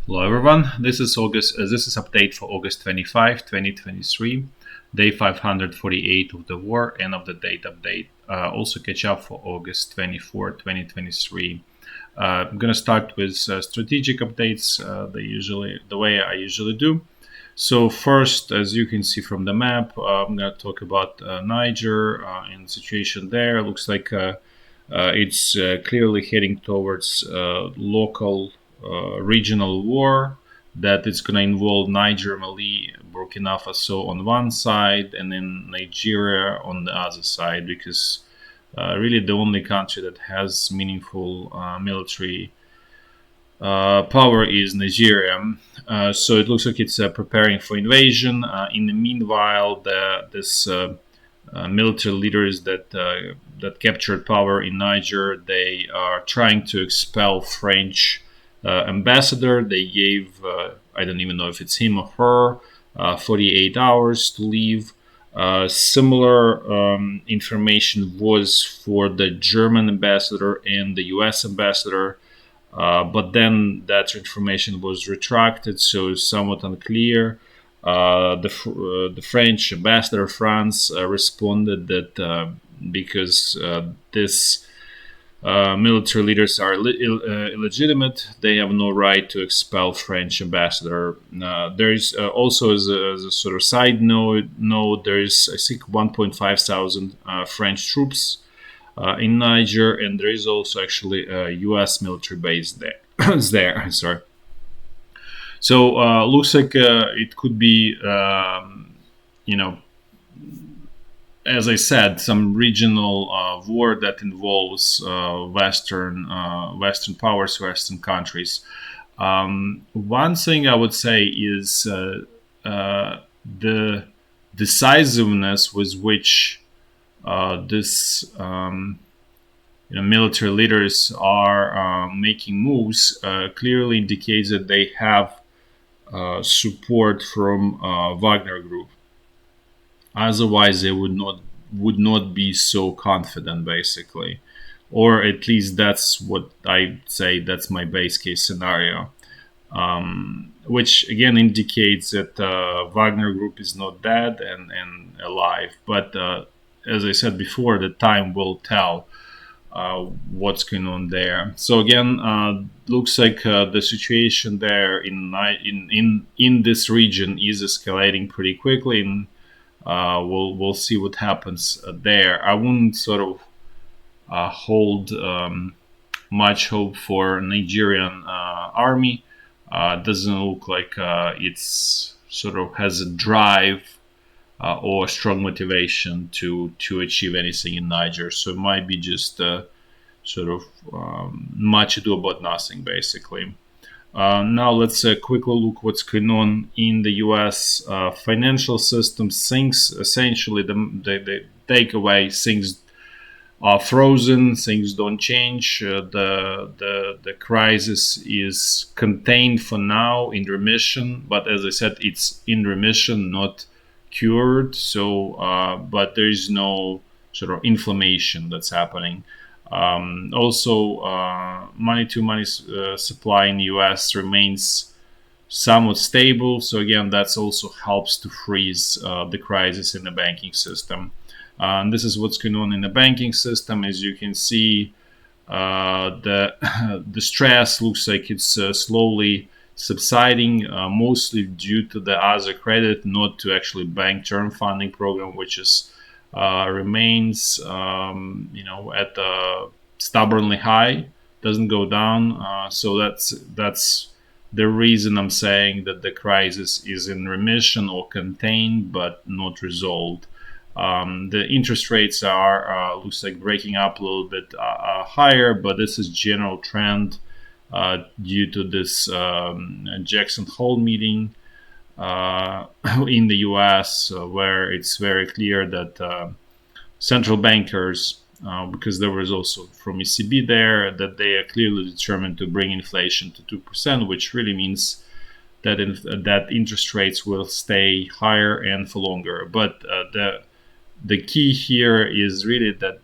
Hello everyone. This is update for August 25, 2023, day 548 of the war, end of the date update. Also catch up for August 24, 2023. I'm gonna start with strategic updates, the way I usually do. So first, as you can see from the map, I'm gonna talk about Niger and the situation there. Looks like it's clearly heading towards local regional war that is going to involve Niger, Mali, Burkina Faso on one side, and then Nigeria on the other side, because really the only country that has meaningful military power is Nigeria. So it looks like it's preparing for invasion. In the meanwhile, this military leaders that captured power in Niger, they are trying to expel French ambassador. They gave I don't even know if it's him or her 48 hours to leave. Similar information was for the German ambassador and the U.S. ambassador. But then that information was retracted, so it's somewhat unclear. The French ambassador of France responded that because this military leaders are illegitimate, they have no right to expel French ambassador. There is also, as a sort of side note, there is I think 1.5 thousand French troops in Niger, and there is also actually a U.S. military base there. there, sorry. So looks like it could be, you know, as I said, some regional war that involves Western powers, Western countries. One thing I would say is the decisiveness with which this military leaders are making moves clearly indicates that they have support from Wagner Group. Otherwise, they would not be so confident, basically, or at least that's what I say. That's my base case scenario, which again indicates that Wagner Group is not dead and alive. But as I said before, the time will tell what's going on there. So again, looks like the situation there in this region is escalating pretty quickly, and we'll see what happens there. I wouldn't sort of hold much hope for Nigerian army. Doesn't look like it's sort of has a drive or strong motivation to achieve anything in Niger. So it might be just sort of much ado about nothing, basically. Now let's quickly look what's going on in the U.S. Financial system. Things essentially the takeaway: things are frozen, things don't change. The crisis is contained for now, in remission. But as I said, it's in remission, not cured. So, but there is no sort of inflammation that's happening. Also, money-to-money supply in the U.S. remains somewhat stable. So again, that also helps to freeze the crisis in the banking system. And this is what's going on in the banking system. As you can see, the the stress looks like it's slowly subsiding, mostly due to the other credit, not to actually bank term funding program, which is remains at stubbornly high, doesn't go down. So that's the reason I'm saying that the crisis is in remission or contained, but not resolved. The interest rates are looks like breaking up a little bit higher, but this is general trend due to this Jackson Hole meeting in the U.S., where it's very clear that central bankers, because there was also from ECB there, that they are clearly determined to bring inflation to 2%, which really means that interest rates will stay higher and for longer. But the key here is really that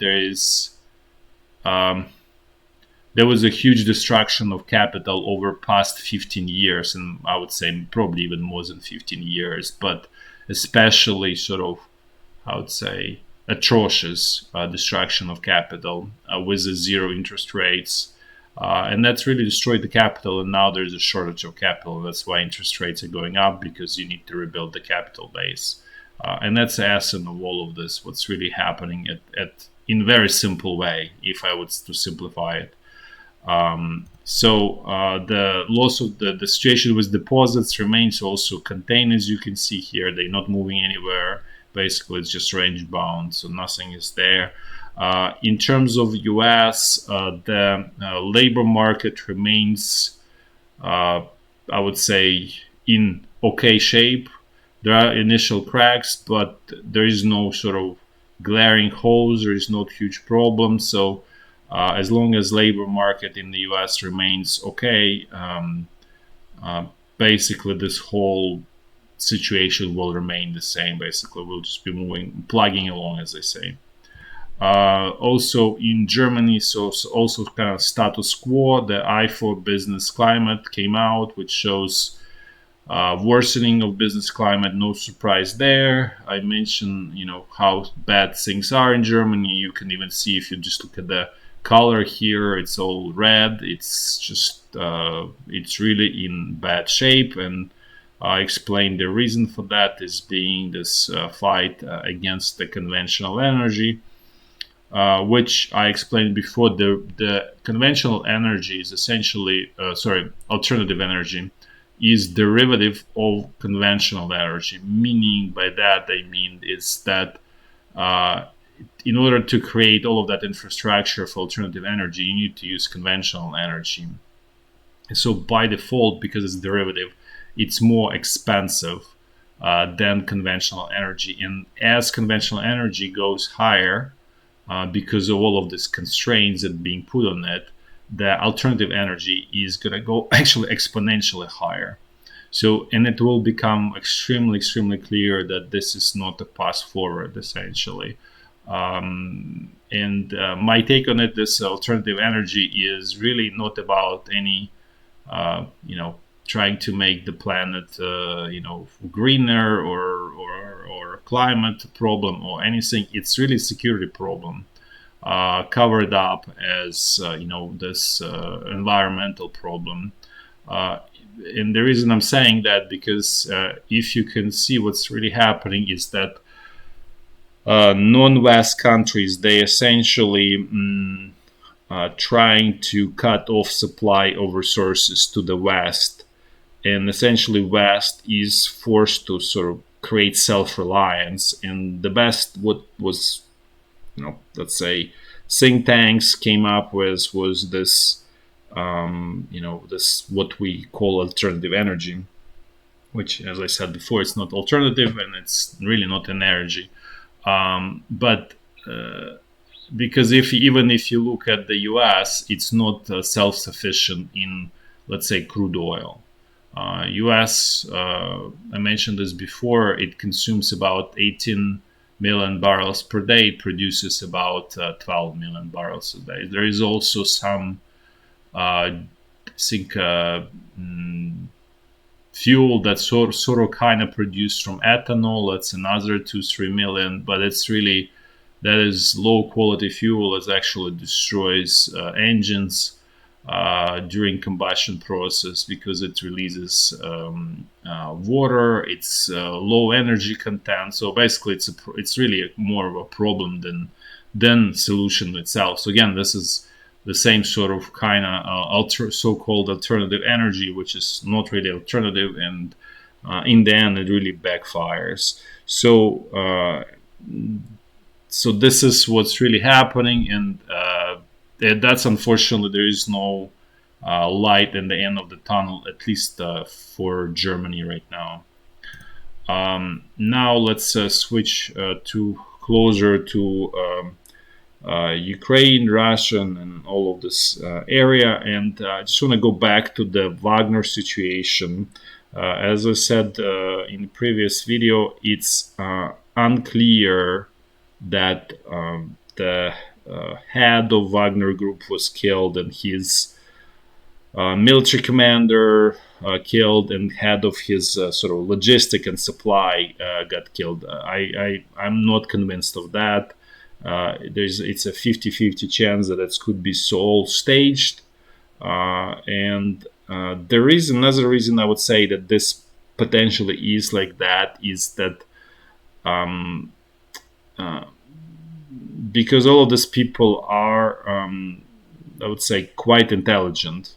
there there was a huge destruction of capital over past 15 years, and I would say probably even more than 15 years, but especially sort of, I would say, atrocious destruction of capital with the zero interest rates. And that's really destroyed the capital, and now there's a shortage of capital. That's why interest rates are going up, because you need to rebuild the capital base. And that's the essence of all of this, what's really happening in a very simple way, if I was to simplify it. The loss of the situation with deposits remains also contained, as you can see here. They're not moving anywhere. Basically, it's just range bound, so nothing is there. In terms of US, the labor market remains, I would say, in okay shape. There are initial cracks, but there is no sort of glaring holes. There is no huge problem. So as long as labor market in the US remains okay, basically this whole situation will remain the same. Basically, we'll just be plugging along, as they say. Also in Germany, so also kind of status quo. The IFO business climate came out, which shows worsening of business climate. No surprise there. I mentioned, how bad things are in Germany. You can even see, if you just look at the color here, it's all red. It's just it's really in bad shape, and I explained the reason for that is being this fight against the conventional energy, which I explained before. The conventional energy is essentially, alternative energy is derivative of conventional energy. Meaning by that, I mean is that in order to create all of that infrastructure for alternative energy, you need to use conventional energy. And so by default, because it's derivative, it's more expensive than conventional energy. And as conventional energy goes higher, because of all of these constraints that are being put on it, the alternative energy is going to go actually exponentially higher. So, and it will become extremely, extremely clear that this is not a path forward, essentially. My take on it, this alternative energy is really not about any, trying to make the planet, greener or climate problem or anything. It's really a security problem, covered up as, this environmental problem. And the reason I'm saying that, because if you can see what's really happening is that non-West countries, they essentially trying to cut off supply of resources to the West. And essentially West is forced to sort of create self-reliance. And the best what was, let's say, think tanks came up with was this, this what we call alternative energy, which, as I said before, it's not alternative and it's really not an energy. But because even if you look at the US, it's not self-sufficient in, let's say, crude oil. US, I mentioned this before, it consumes about 18 million barrels per day. It produces about 12 million barrels a day. There is also some, I think, fuel that's sort of kind of produced from ethanol. That's another 2-3 million, but it's really, that is low quality fuel. It actually destroys engines during combustion process, because it releases water. It's low energy content. So basically, it's really more of a problem than solution itself. So again, this is the same sort of kind of so-called alternative energy, which is not really alternative, and in the end, it really backfires. So this is what's really happening, and that's unfortunately, there is no light in the end of the tunnel, at least for Germany right now. Now let's switch to closer to Ukraine-Russian and all of this area, and I just want to go back to the Wagner situation. As I said in the previous video, it's unclear that the head of Wagner Group was killed, and his military commander killed, and head of his sort of logistic and supply got killed. I'm not convinced of that. It's a 50-50 chance that it could be all staged. And there is another reason I would say that this potentially is like that, is that um, uh, because all of these people are, I would say, quite intelligent.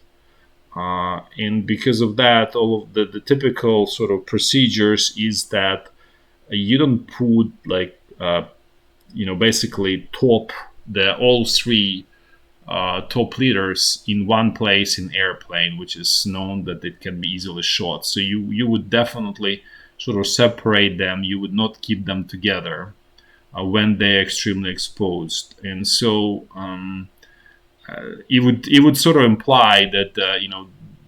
And because of that, all of the typical sort of procedures is that you don't put like, basically all three top leaders in one place in airplane, which is known that it can be easily shot. So you would definitely sort of separate them. You would not keep them together when they're extremely exposed. And so it would sort of imply that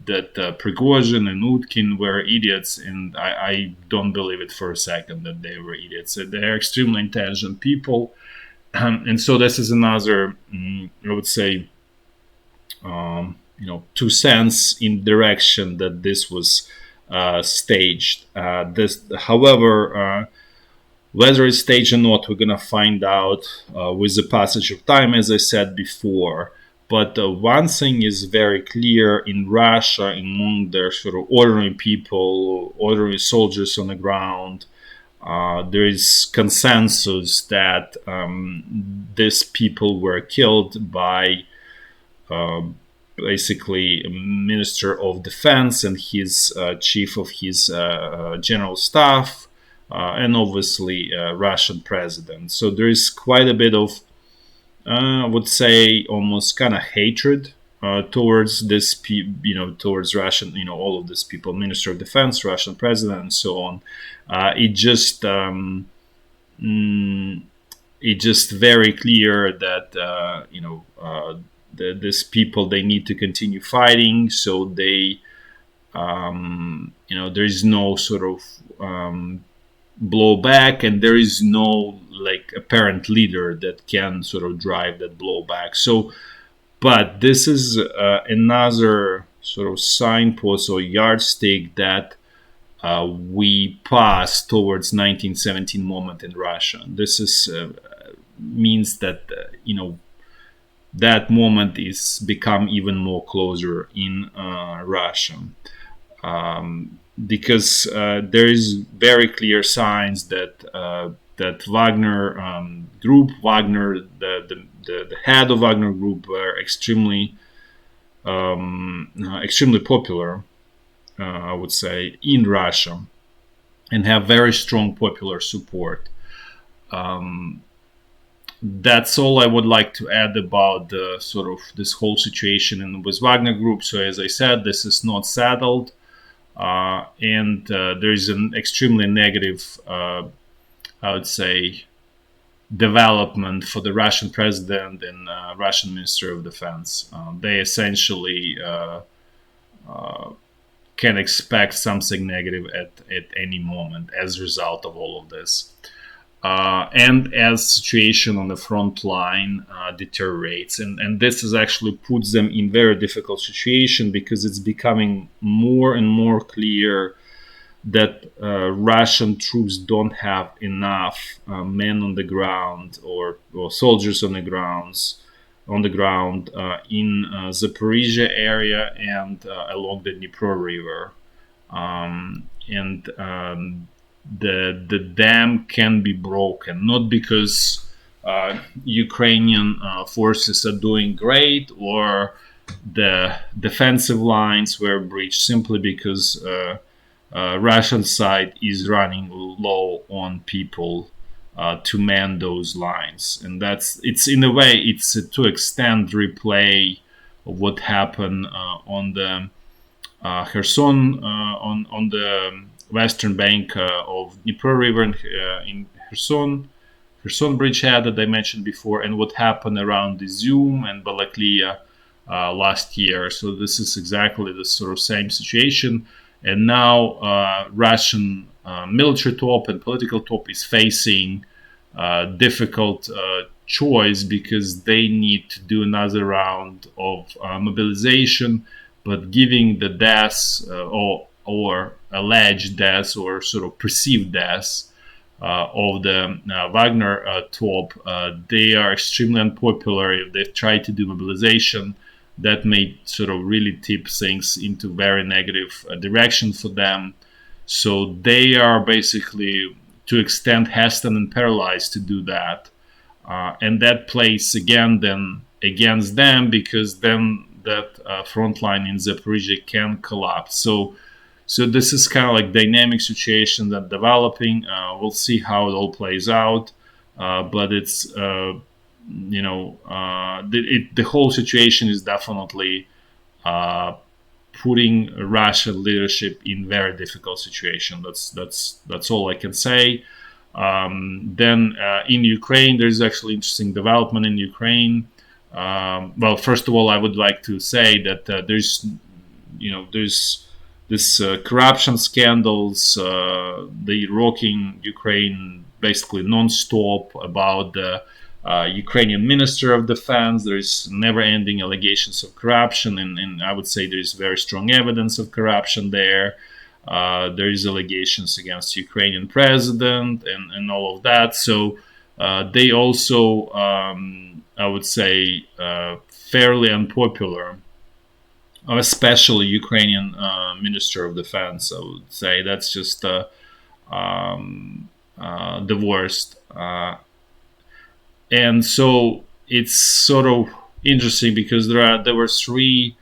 that Prigozhin and Utkin were idiots, and I don't believe it for a second that they were idiots. They're extremely intelligent people. And so this is another, I would say, 2 cents in direction that this was staged. However, whether it's staged or not, we're gonna find out with the passage of time, as I said before. But one thing is very clear in Russia, among their sort of ordinary people, ordinary soldiers on the ground. There is consensus that these people were killed by basically a minister of defense and his chief of his general staff, and obviously Russian president. So there is quite a bit of, I would say, almost kind of hatred towards towards Russian, all of these people, Minister of Defense, Russian president, and so on. It just very clear that these people, they need to continue fighting. So they there is no sort of blowback, and there is no like apparent leader that can sort of drive that blowback. So, but this is another sort of signpost or yardstick that we pass towards 1917 moment in Russia. This is means that that moment is become even more closer in Russia. Because there is very clear signs that that Wagner group, the head of Wagner group, were extremely popular, I would say, in Russia, and have very strong popular support. That's all I would like to add about the sort of this whole situation and with Wagner group. So as I said, this is not settled. And there is an extremely negative, I would say, development for the Russian president and Russian Minister of Defense. They essentially can expect something negative at any moment as a result of all of this. And as situation on the front line deteriorates, and this is actually puts them in very difficult situation, because it's becoming more and more clear that Russian troops don't have enough men on the ground or soldiers on the ground in Zaporizhya area and along the Dnipro River, the dam can be broken, not because Ukrainian forces are doing great or the defensive lines were breached, simply because Russian side is running low on people to man those lines, and it's in a way it's to extend replay of what happened on the Kherson, on the western bank of Dnipro River in Kherson bridgehead that I mentioned before, and what happened around Izium and Balaklia last year. So this is exactly the sort of same situation, and now Russian military top and political top is facing difficult choice because they need to do another round of mobilization, but giving the deaths or alleged deaths or sort of perceived deaths of the Wagner top, they are extremely unpopular. If they try to do mobilization, that may sort of really tip things into very negative direction for them. So they are basically, to extent, hesitant and paralyzed to do that, and that plays again then against them, because then that front line in Zaporizhya can collapse. So this is kind of like dynamic situation that developing. We'll see how it all plays out, but it's the whole situation is definitely uh, putting Russian leadership in very difficult situation. That's all I can say. Then in Ukraine, there's actually interesting development in Ukraine. Well, first of all, I would like to say that there's this corruption scandals, they rocking Ukraine basically non-stop about the Ukrainian Minister of Defense. There is never-ending allegations of corruption, and I would say there is very strong evidence of corruption there. There is allegations against Ukrainian president and all of that. So they also, I would say, fairly unpopular, especially Ukrainian Minister of Defense. I would say that's just the worst. And so it's sort of interesting because there were three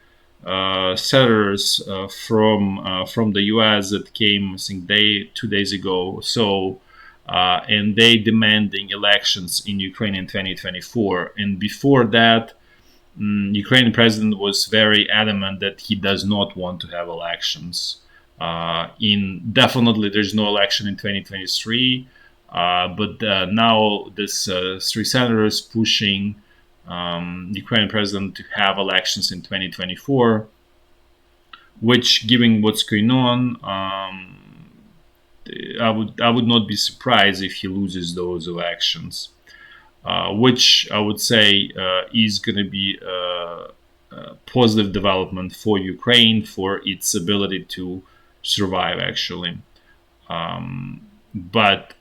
senators from the U.S. that came, I think, 2 days ago. So and they demanding elections in Ukraine in 2024. And before that, Ukrainian president was very adamant that he does not want to have elections. Definitely, there's no election in 2023. But now this three senators pushing the Ukrainian president to have elections in 2024, which, given what's going on, I would not be surprised if he loses those elections, which I would say is going to be a positive development for Ukraine, for its ability to survive, actually. But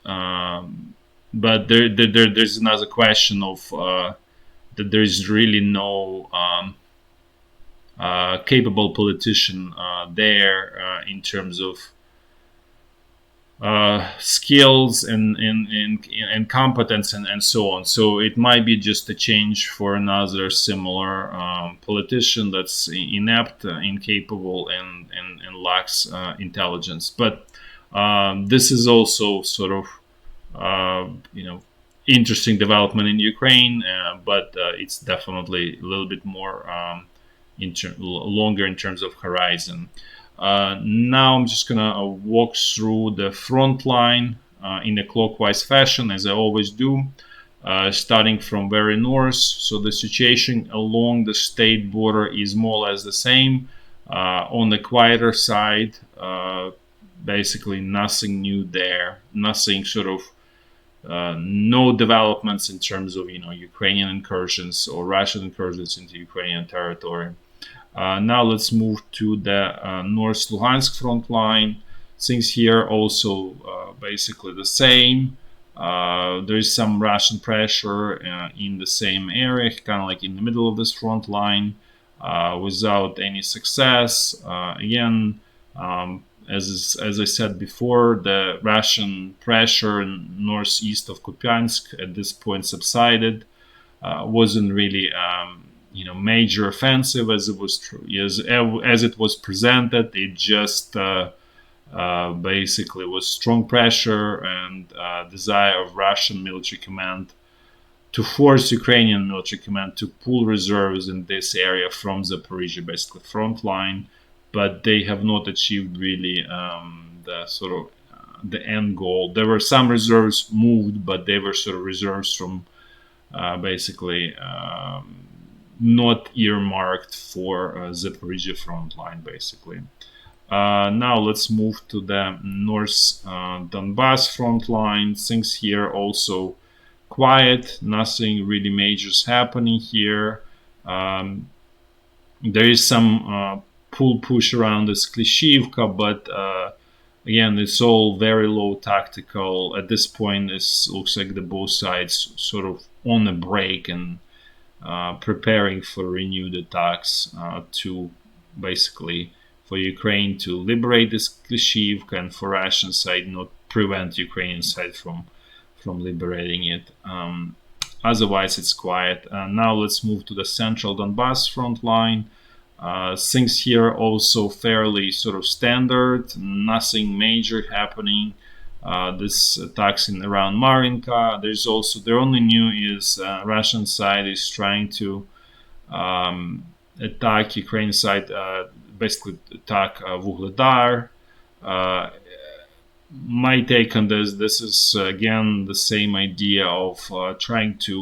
there's another question of that there is really no capable politician there in terms of skills and competence and so on. So it might be just a change for another similar politician that's inept, incapable, and lacks intelligence. But this is also sort of interesting development in Ukraine, but it's definitely a little bit more longer in terms of horizon. Now I'm just gonna walk through the front line in a clockwise fashion, as I always do, starting from very north. So the situation along the state border is more or less the same. On the quieter side, basically nothing new there, nothing sort of no developments in terms of Ukrainian incursions or Russian incursions into Ukrainian territory. Now let's move to the North Lugansk front line. Things here also basically the same. There is some Russian pressure in the same area, kind of like in the middle of this front line, without any success. Again, as I said before, the Russian pressure northeast of Kupiansk at this point subsided. Wasn't really major offensive as it was presented. It just basically was strong pressure and desire of Russian military command to force Ukrainian military command to pull reserves in this area from Zaporizhya, basically front line. But they have not achieved really the sort of the end goal. There were some reserves moved, but they were sort of reserves from basically not earmarked for Zaporizhya front line, basically. Now let's move to the North Donbass front line. Things here also quiet. Nothing really major is happening here. Um, there is some pull push around this Klishivka, but again, it's all very low tactical. At this point, it looks like the both sides sort of on a break and preparing for renewed attacks to basically for Ukraine to liberate this Klishivka and for Russian side not prevent Ukrainian side from liberating it. Otherwise, it's quiet. Now let's move to the central Donbass front line. Things here also fairly sort of standard, nothing major happening. This attacks in around Marinka. There's also the only new is Russian side is trying to attack Ukrainian side, basically attack Vuhledar. My take on this is again the same idea of trying to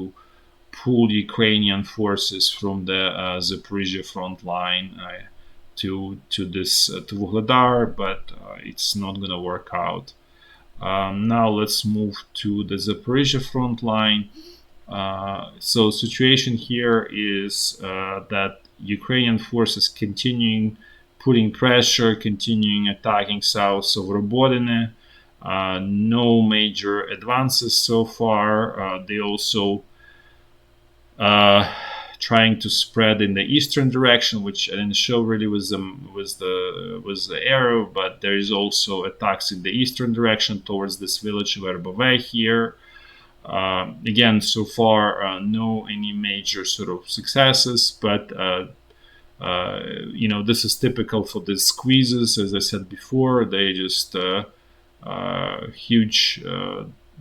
pull Ukrainian forces from the Zaporizhya front line to Vuhledar, but it's not going to work out. Now let's move to the Zaporizhya front line. So situation here is that Ukrainian forces continuing putting pressure, continuing attacking south of Robotyne. No major advances so far. They also trying to spread in the eastern direction, which I didn't show really was the arrow, but there is also attacks in the eastern direction towards this village of Verbove here. Again, so far no any major sort of successes, but this is typical for the squeezes. As I said before, they just huge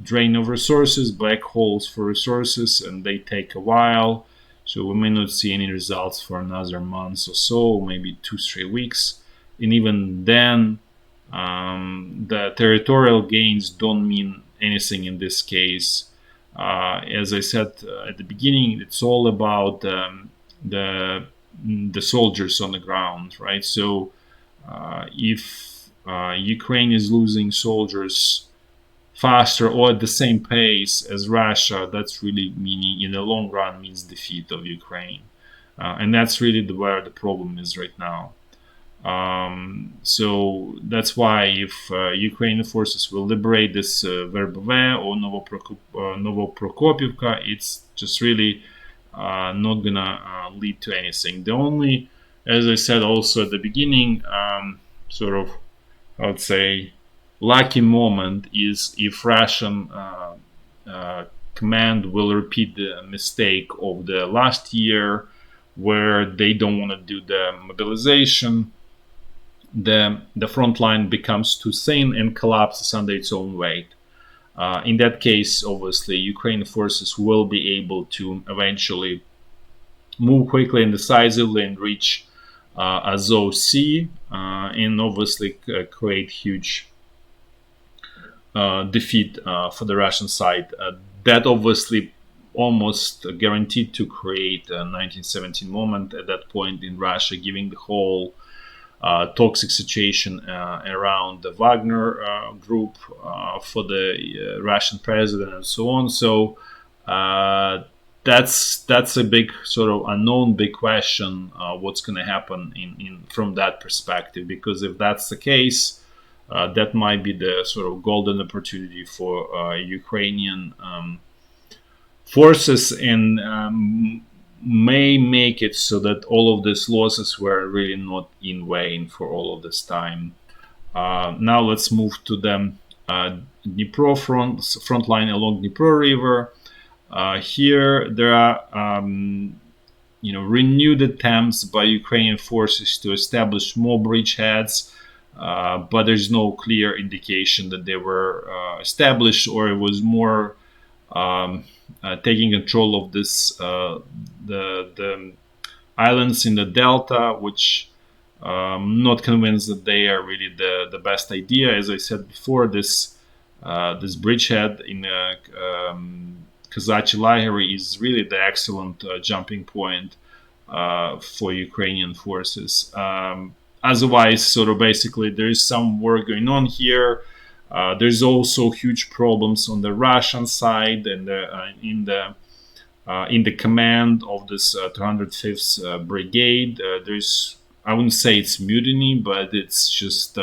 drain of resources, black holes for resources, and they take a while. So we may not see any results for another month or so, maybe 2-3 weeks. And even then, the territorial gains don't mean anything in this case. As I said at the beginning, it's all about the soldiers on the ground, right? So if Ukraine is losing soldiers faster or at the same pace as Russia, that's really meaning in the long run means defeat of Ukraine, and that's really where the problem is right now. So that's why if Ukrainian forces will liberate this Verbove or Novoprokopivka, it's just really not gonna lead to anything. The only, as I said also at the beginning, sort of, I would say, lucky moment is if Russian command will repeat the mistake of the last year, where they don't want to do the mobilization. The front line becomes too thin and collapses under its own weight. In that case, obviously, Ukrainian forces will be able to eventually move quickly and decisively and reach Azov Sea, and obviously create huge defeat for the Russian side. That obviously almost guaranteed to create a 1917 moment at that point in Russia, giving the whole toxic situation around the Wagner group for the Russian president and so on. So that's a big sort of unknown, big question. What's going to happen in from that perspective? Because if that's the case, that might be the sort of golden opportunity for Ukrainian forces, and may make it so that all of these losses were really not in vain for all of this time. Now let's move to the Dnipro front line along Dnipro River. Here there are renewed attempts by Ukrainian forces to establish more bridgeheads, but there's no clear indication that they were established, or it was more taking control of this the islands in the delta, which I'm not convinced that they are really the best idea. As I said before, this bridgehead in Kazachi Lahiri is really the excellent jumping point for Ukrainian forces. Otherwise, sort of basically, there is some work going on here. There's also huge problems on the Russian side and in the command of this 205th Brigade. There's, I wouldn't say it's mutiny, but it's just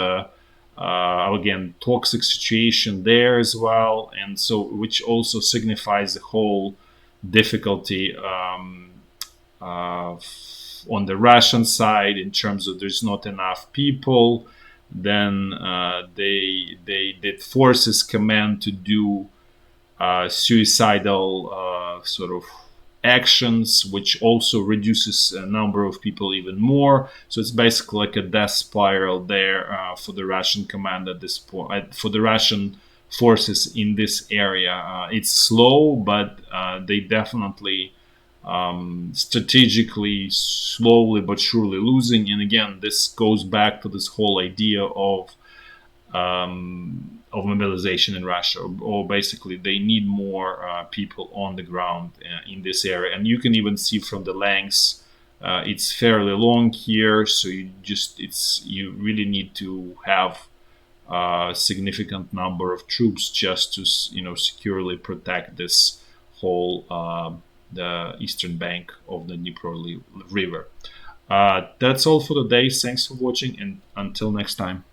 again toxic situation there as well, and so which also signifies the whole difficulty on the Russian side in terms of there's not enough people. Then the forces command to do suicidal sort of actions, which also reduces a number of people even more. So it's basically like a death spiral there for the Russian command at this point, for the Russian forces in this area. It's slow, but they definitely strategically, slowly but surely losing. And again, this goes back to this whole idea of mobilization in Russia, or basically they need more people on the ground in this area. And you can even see from the lengths, it's fairly long here, so you really need to have a significant number of troops just to securely protect this whole the eastern bank of the Dnipro River. That's all for today. Thanks for watching, and until next time.